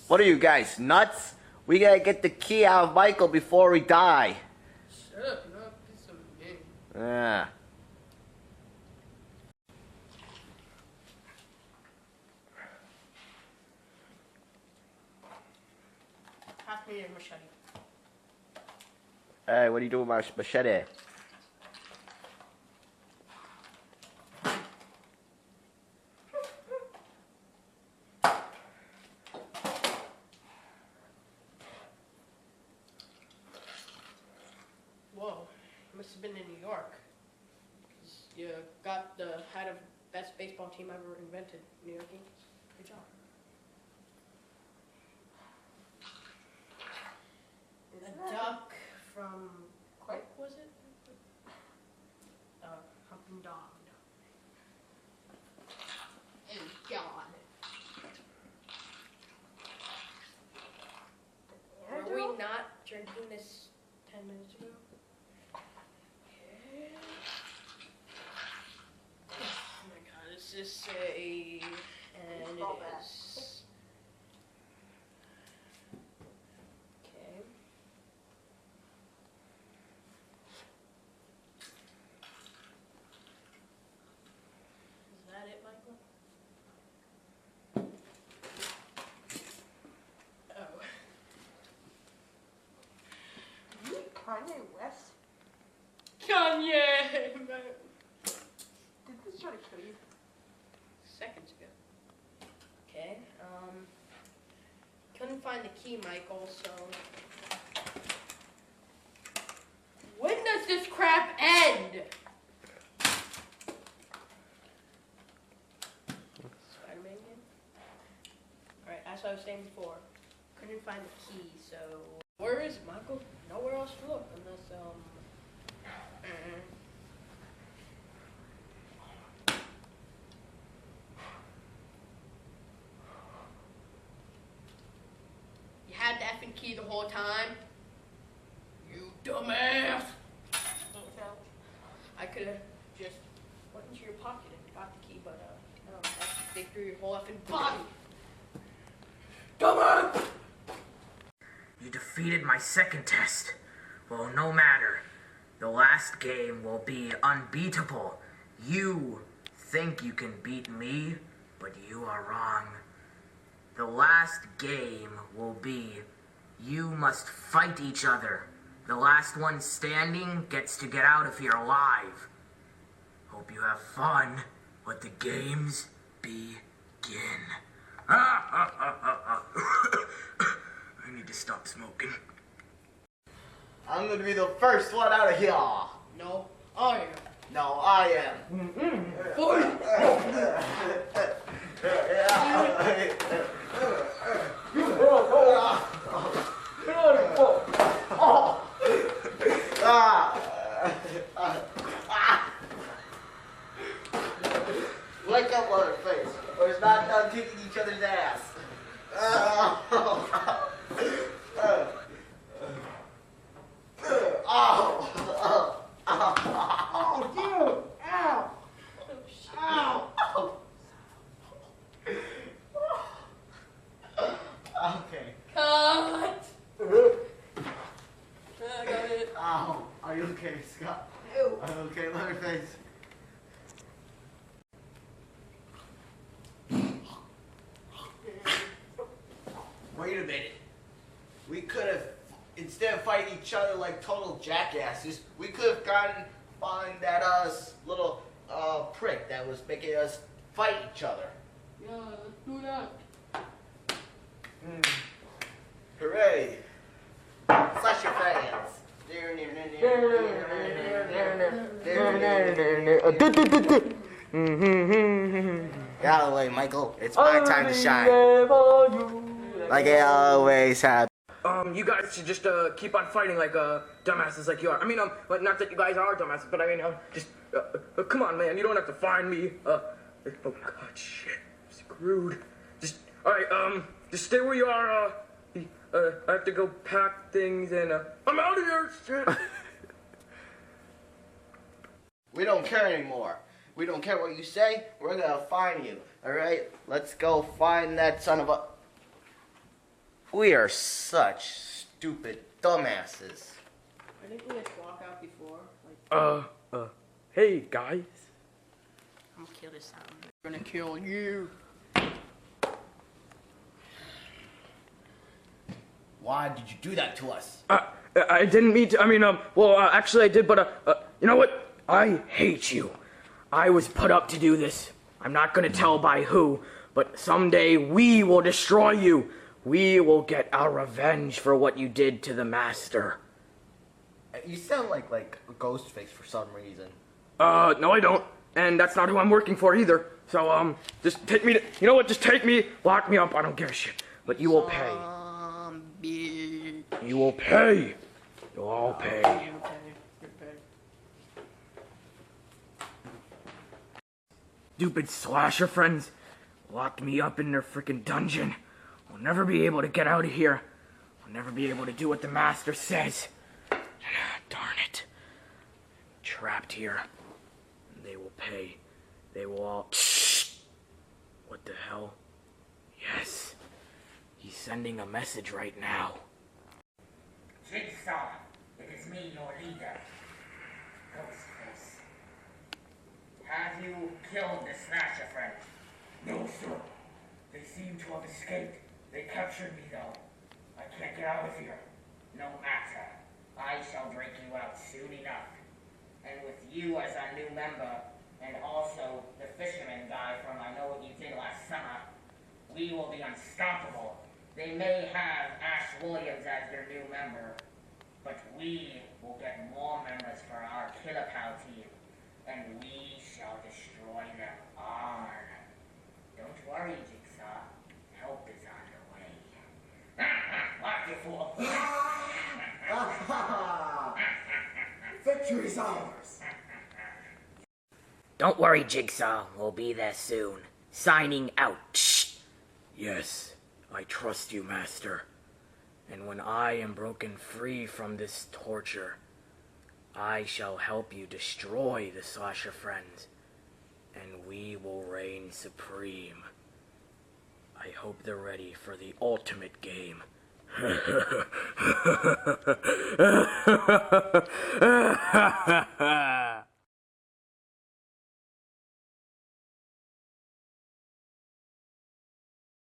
What are you guys, nuts? We gotta get the key out of Michael before we die. Shut up, you're not piece of game. Yeah. Pass me your machete. Hey, what are you doing with my machete? Whoa, must have been in New York. 'Cause you got the head of best baseball team ever invented, New York Yankees. Good job. A duck from Quake, was it? Humping dog. And God. Were we not drinking this 10 minutes ago? Okay. Oh my God, it's just a... And it is... Okay. Is that it, Michael? Oh. Kanye West? Kanye! Did this try to kill you? Seconds ago. Okay, couldn't find the key, Michael, so... When does this crap end? Spider-Man again? Alright, as I was saying before, couldn't find the key, so... Where is it, Michael? Nowhere else to look, unless, You had the effing key the whole time? You dumbass! I could have just went into your pocket and got the key, but, no, they threw your whole effing body! Dumbass! You defeated my second test. Well, no matter. The last game will be unbeatable. You think you can beat me, but you are wrong. The last game will be you must fight each other. The last one standing gets to get out of here alive. Hope you have fun. Let the games begin. I need to stop smoking. I'm gonna be the first one out of here. No, I am. No, I am. Wake up on her face, or it's not done kicking each other's ass. Okay. Cut! I got it. Ow. Are you okay, Scott? Ew. Are you okay, Leatherface? Wait a minute. We could have, instead of fighting each other like total jackasses, we could have find that little prick that was making us fight each other. Yeah, let's do that. Hooray! Slash your fans. Get out of the way, Michael. It's my time to shine. Like I always have. You guys should just keep on fighting like dumbasses like you are. I mean, like, not that you guys are dumbasses, but I mean, just come on, man. You don't have to find me. Oh God, shit, screwed. Just all right. Just stay where you are. I have to go pack things and I'm out of here. Shit. We don't care anymore. We don't care what you say. We're gonna find you. All right? Let's go find that son of a. We are such stupid dumbasses. I think we had to walk out before. Like, Hey, guys. I'm gonna kill this time. I'm gonna kill you. Why did you do that to us? I didn't mean to, actually I did, but, you know what? I hate you. I was put up to do this. I'm not gonna tell by who, but someday we will destroy you. We will get our revenge for what you did to the master. You sound like a ghost face for some reason. No I don't. And that's not who I'm working for either. So, just take me to, you know what, just take me, lock me up, I don't give a shit. But you will pay. Zombie. You will pay. You'll all pay. You pay. Stupid slasher friends locked me up in their freaking dungeon. I'll never be able to get out of here. I'll never be able to do what the master says. Darn it. Trapped here. They will pay. They will all... Shh! What the hell? Yes. He's sending a message right now. Jigsaw, it is me, your leader. Ghostface. Have you killed the slasher friend? No, sir. They seem to have escaped. They captured me, though. I can't get out of here. No matter. I shall break you out soon enough. And with you as our new member, and also the fisherman guy from I Know What You Did Last Summer, we will be unstoppable. They may have Ash Williams as their new member, but we will get more members for our Killer Pal team, and we shall destroy them all. Don't worry, Jigsaw. Help is on the way. Lock your fool. Victory is ours. Don't worry, Jigsaw. We'll be there soon. Signing out. Shh. Yes, I trust you, Master. And when I am broken free from this torture, I shall help you destroy the slasher friends, and we will reign supreme. I hope they're ready for the ultimate game.